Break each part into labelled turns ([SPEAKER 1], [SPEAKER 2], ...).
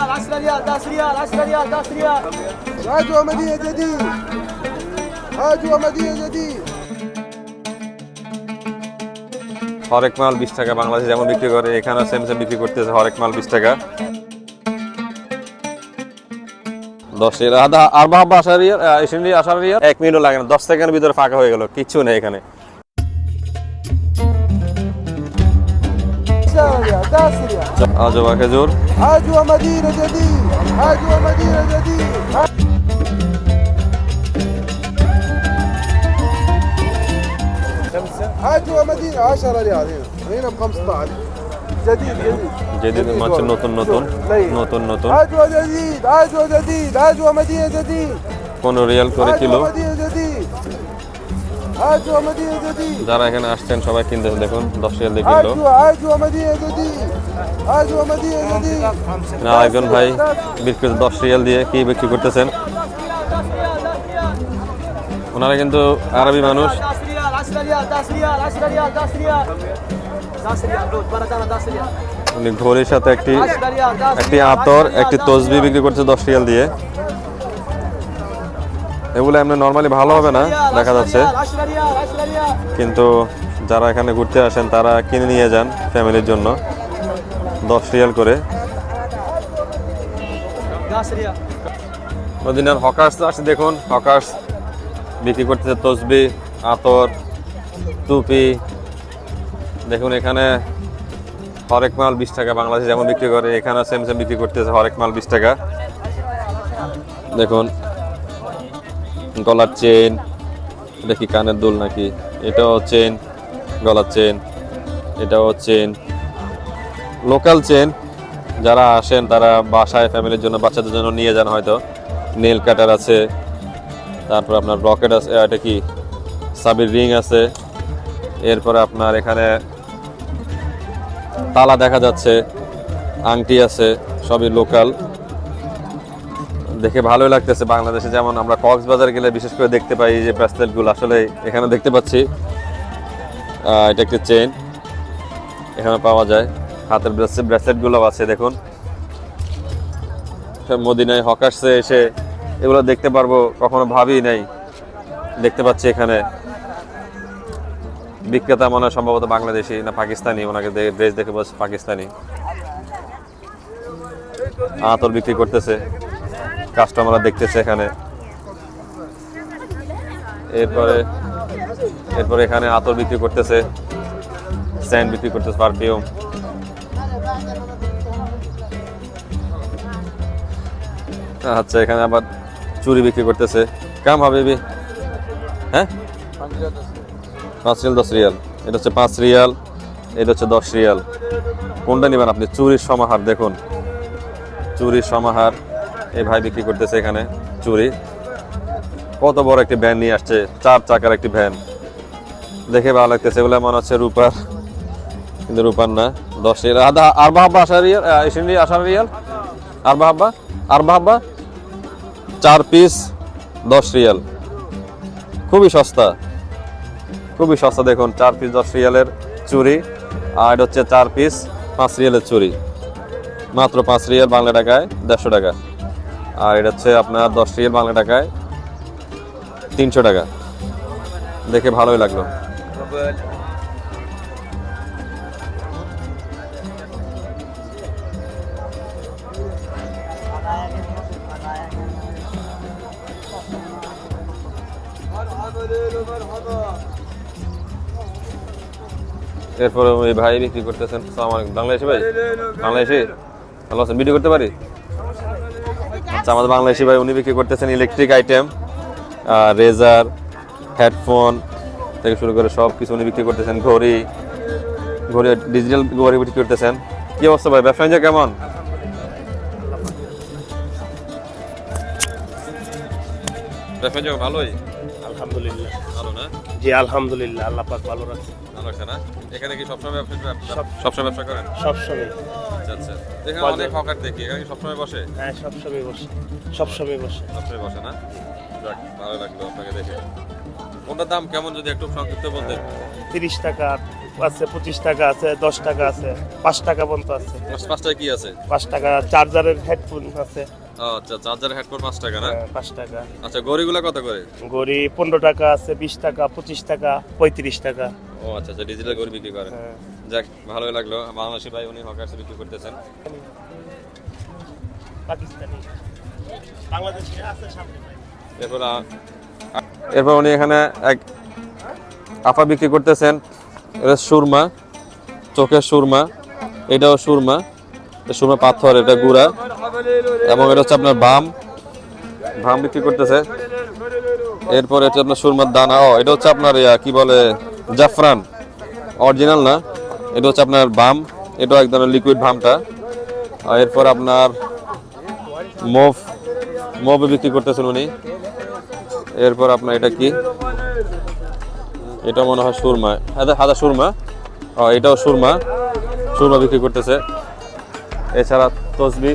[SPEAKER 1] ريال 10 ريال 10 ريال 10 ريال 10 ريال
[SPEAKER 2] هاجوا مدينة جديد هاجوا مدينة جديد
[SPEAKER 3] হরেক মাল 20 টাকা বাংলাদেশে যেমন বিক্রি করে এখানে সেম সেম বিক্রি করতেছে হরেক মাল 20 টাকা 10 রিয়াল আধা আরবা হাব্বা 10 রিয়াল 10 রিয়াল 1 মিনিটও লাগে না 10 সেকেন্ডের ভিতরে ফাঁকা হয়ে গেল কিচ্ছু নেই এখানে
[SPEAKER 2] 10 ريال 10 ريال
[SPEAKER 3] আজবা খেজুর
[SPEAKER 2] هاجوا مدينة جديد هاجوا مدينة جديد هاجوا مدينة 10 ريال هنا ب 15 جديد
[SPEAKER 3] যেদিন মাছ নতুন নতুন নতুন নতুন
[SPEAKER 2] هاجوا جديد هاجوا جديد هاجوا مدينة جديد
[SPEAKER 3] 15 রিয়াল করে কিলো
[SPEAKER 2] هاجوا مدينة جديد هاجوا مدينة جديد
[SPEAKER 3] যারা এখানে আসছেন সবাই কিনতেছে দেখুন 10 রিয়াল দিয়ে কিলো
[SPEAKER 2] هاجوا مدينة جديد هاجوا مدينة جديد
[SPEAKER 3] না একজন ভাই বিক্রি 10 রিয়াল দিয়ে কি বিক্রি করতেছেন ওনারা কিন্তু আরবি মানুষ
[SPEAKER 1] 10 ريال 10 ريال 10 ريال 10 ريال 10 ريال 10 ريال رود بردانه 10 ريال
[SPEAKER 3] উনি ঘড়ির সাথে
[SPEAKER 1] 10 ريال 10
[SPEAKER 3] একটি আতর একটি তসবি বিক্রি করছে 10 রিয়াল দিয়ে এগুলো এমনি নরমালি ভালো হবে না দেখা যাচ্ছে
[SPEAKER 1] 10 ريال 10 ريال
[SPEAKER 3] কিন্তু যারা এখানে ঘুরতে আসেন তারা কিনে নিয়ে যান ফ্যামিলির জন্য 10 রিয়াল করে
[SPEAKER 1] 10 ريال
[SPEAKER 3] মদিনার হকার্স আসে দেখুন হকার্স বিক্রি করতেছে তসবি আতর টুপি দেখুন এখানে হরেক মাল 20 টাকা বাংলাদেশে যেমন বিক্রি করে এখানে সেম সেম বিক্রি করতেছে হরেক মাল 20 টাকা দেখুন গলার চেন এটা কি কানের দুল নাকি এটাও চেন গলার চেন এটাও চেন লোকাল চেন যারা আসেন তারা বাসায় ফ্যামিলির জন্য বাচ্চাদের জন্য নিয়ে যান হয়তো নেল কাটার আছে তারপর আপনার রকেট আছে এটা কি সাবির রিং আছে এরপরে আপনার এখানে তালা দেখা যাচ্ছে আংটি আছে সবই লোকাল দেখে ভালোই লাগতেছে বাংলাদেশে যেমন আমরা কক্সবাজার গেলে বিশেষ করে দেখতে পাই যে ব্রেসলেটগুলো আসলে এখানে দেখতে পাচ্ছি এটা একটা চেন এখানে পাওয়া যায় হাতের ব্রেসলেটগুলো আছে দেখুন মদিনায় হকার্সে এসে এগুলো দেখতে পারবো কখনো ভাবি নাই দেখতে পাচ্ছি এখানে বিক্রেতা মনে হয় সম্ভবত বাংলাদেশি না পাকিস্তানি ওনাকে ড্রেস দেখে বলছে পাকিস্তানি আতর বিক্রি করতেছে কাস্টমাররা দেখতেছে এখানে এরপরে এখানে আতর বিক্রি করতেছে স্যান্ড বিক্রি করতেছে পারফিউম আচ্ছা এখানে আবার চুড়ি বিক্রি করতেছে কাম হবে হ্যাঁ 5 রিয়াল 10 রিয়াল এটা হচ্ছে 5 রিয়াল এটা হচ্ছে 10 রিয়াল কোনটা নেবেন আপনি চুরির সমাহার দেখুন চুরির সমাহার এই ভাই বিক্রি করতেছে এখানে চুরি কত বড় একটি ভ্যান নিয়ে আসছে 4 চাকার একটি ভ্যান দেখে ভালো লাগতেছে এগুলো মনে হচ্ছে রূপার কিন্তু রূপার না 10 রিয়াল আধা আরবা হাব্বা 10 রিয়াল 10 রিয়াল আরবা হাব্বা 4 পিস 10 রিয়াল খুবই সস্তা দেখুন 4 পিস 10 রিয়ালের চুরি আর এটা হচ্ছে 4 পিস 5 রিয়ালের চুরি মাত্র 5 রিয়াল বাংলা টাকায় 150 টাকা আর এটা হচ্ছে আপনার 10 রিয়াল বাংলা টাকায় 300 টাকা দেখে ভালোই লাগলো এরপরে ওই ভাই বিক্রি করতেছেন আসসালামু আলাইকুম বাংলাদেশি ভাই বাংলাদেশি ভালো আছেন ভিডিও করতে পারি আচ্ছা আমাদের বাংলাদেশি ভাই উনি বিক্রি করতেছেন ইলেকট্রিক আইটেম রেজার হেডফোন থেকে শুরু করে সব কিছু উনি বিক্রি করতেছেন ঘড়ি ডিজিটাল ঘড়ি বিক্রি করতেছেন কি অবস্থা ভাই ব্যবসা বাণিজ্য কেমন ব্যবসা বাণিজ্য ভালোই
[SPEAKER 4] আলহামদুলিল্লাহ
[SPEAKER 3] ভালো না
[SPEAKER 4] জি আলহামদুলিল্লাহ আল্লাহ পাক ভালো রাখছে
[SPEAKER 3] ভালো আছে না এখানে কি সবসময় ব্যবসা করেন
[SPEAKER 4] সবসময়
[SPEAKER 3] আচ্ছা আচ্ছা এখানে অনেক হকার দেখি এখানে কি সবসময় বসে
[SPEAKER 4] হ্যাঁ সবসময় বসে
[SPEAKER 3] না যাক ভালো লাগলো আপনাকে দেখে কোনটার দাম কেমন যদি একটু সংক্ষিপ্ত বলতেন
[SPEAKER 4] 30 টাকা আছে, 25 টাকা আছে, 10 টাকা আছে, 5 টাকা পর্যন্ত আছে।
[SPEAKER 3] 5 টাকা কি আছে?
[SPEAKER 4] 5 টাকা চার্জারের হেডফোন আছে।
[SPEAKER 3] ও আচ্ছা, চার্জার হেডফোন 5 টাকা না?
[SPEAKER 4] 5 টাকা।
[SPEAKER 3] আচ্ছা, গড়িগুলো কত করে?
[SPEAKER 4] গড়ি 15 টাকা আছে, 20 টাকা, 25 টাকা, 35 টাকা।
[SPEAKER 3] ও আচ্ছা আচ্ছা, ডিজিটাল গড়ি বিক্রি করেন।
[SPEAKER 4] হ্যাঁ।
[SPEAKER 3] যাক, ভালোই লাগলো। বাংলাদেশি ভাই উনি হকার্সে বিক্রি করতেছেন।
[SPEAKER 4] পাকিস্তানি, বাংলাদেশি আছে সামনে।
[SPEAKER 3] এরপর উনি এখানে এক আপা বিক্রি করতেছেন। এটা সুরমা, চোখের সুরমা, এটাও সুরমা, সুরমা পাথর, এটা গুড়া, এবং এটা হচ্ছে আপনার বাম বিক্রি করতেছে। এরপর এটা আপনার সুরমার দানা। ও এটা হচ্ছে আপনার কি বলে, জাফরান, অরিজিনাল না, এটা হচ্ছে আপনার বাম, এটাও এক ধরনের লিকুইড বামটা। আর এরপর আপনার মুভ বিক্রি করতেছেন উনি। এরপর আপনার এটা কি, এটা মনে হয় সুরমা, হাদা সুরমা। এটাও সুরমা বিক্রি করতেছে। এছাড়া তসবি,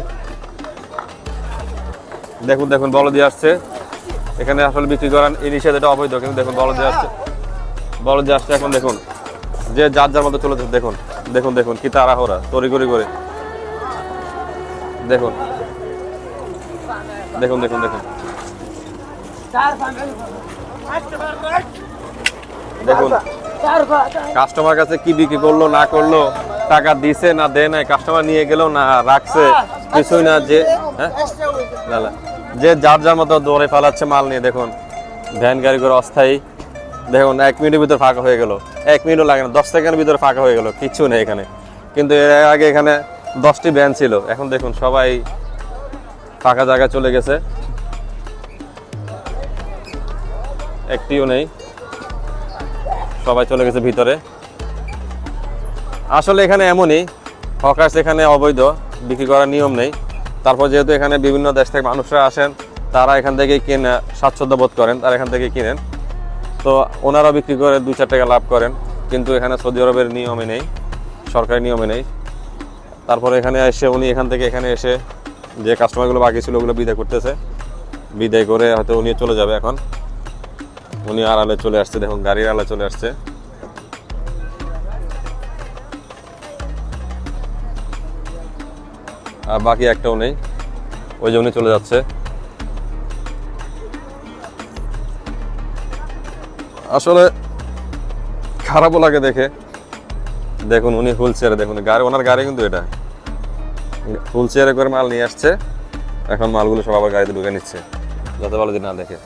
[SPEAKER 3] দেখুন বলদ দিয়ে আসছে এখানে। আসলে বিক্রি করান এই নিষেধ, এটা অবৈধ, কিন্তু দেখুন বলদ দিয়ে আসছে এখন। দেখুন যে যার মতো চলে যাচ্ছে। দেখুন কি তাড়াহুড়া, তড়িঘড়ি করে। দেখুন কাস্টমার কাছে কি বিক্রি করলো না করলো, টাকা দিছে না দেয় নাই, কাস্টমার নিয়ে গেল না রাখছে, কিছুই না। যে যে যার মতো দৌড়ে ফেলাচ্ছে মাল নিয়ে। দেখুন ভ্যান গাড়ি করে অস্থায়ী। দেখুন 1 মিনিটের ভিতরে ফাঁকা হয়ে গেল, 1 মিনিটও লাগে না, 10 সেকেন্ডের ভিতরে ফাঁকা হয়ে গেল, কিচ্ছু নেই এখানে। কিন্তু এর আগে এখানে 10টি ভ্যান ছিল, এখন দেখুন সবাই ফাঁকা জায়গায় চলে গেছে, একটিও নেই, সবাই চলে গেছে ভিতরে। আসলে এখানে এমনই, হকার্স এখানে অবৈধ, বিক্রি করার নিয়ম নেই। তারপর যেহেতু এখানে বিভিন্ন দেশ থেকে মানুষরা আসেন, তারা এখান থেকে কিনে স্বাচ্ছন্দ্য বোধ করেন, তারা এখান থেকে কিনেন, তো ওনারা বিক্রি করে 2-4 টাকা লাভ করেন। কিন্তু এখানে সৌদি আরবের নিয়মে নেই, সরকারি নিয়মে নেই। তারপরে এখানে এসে উনি এখানে এসে যে কাস্টমারগুলো বাকি ছিল ওগুলো বিদায় করতেছে। বিদায় করে হয়তো উনি চলে যাবে এখন। উনি আড়ালে চলে আসছে, দেখুন গাড়ির আড়ালে চলে আসছে। আর বাকি একটাও নেই, ওই যে উনি চলে যাচ্ছে। আসলে খারাপও লাগে দেখে। দেখুন উনি হুইল চেয়ারে, দেখুন গাড়ি, ওনার গাড়ি কিন্তু এটা হুইল চেয়ারে করে মাল নিয়ে আসছে। এখন মালগুলো সব আবার গাড়িতে ঢুকে নিচ্ছে, যাতে ভালো দিন না দেখে।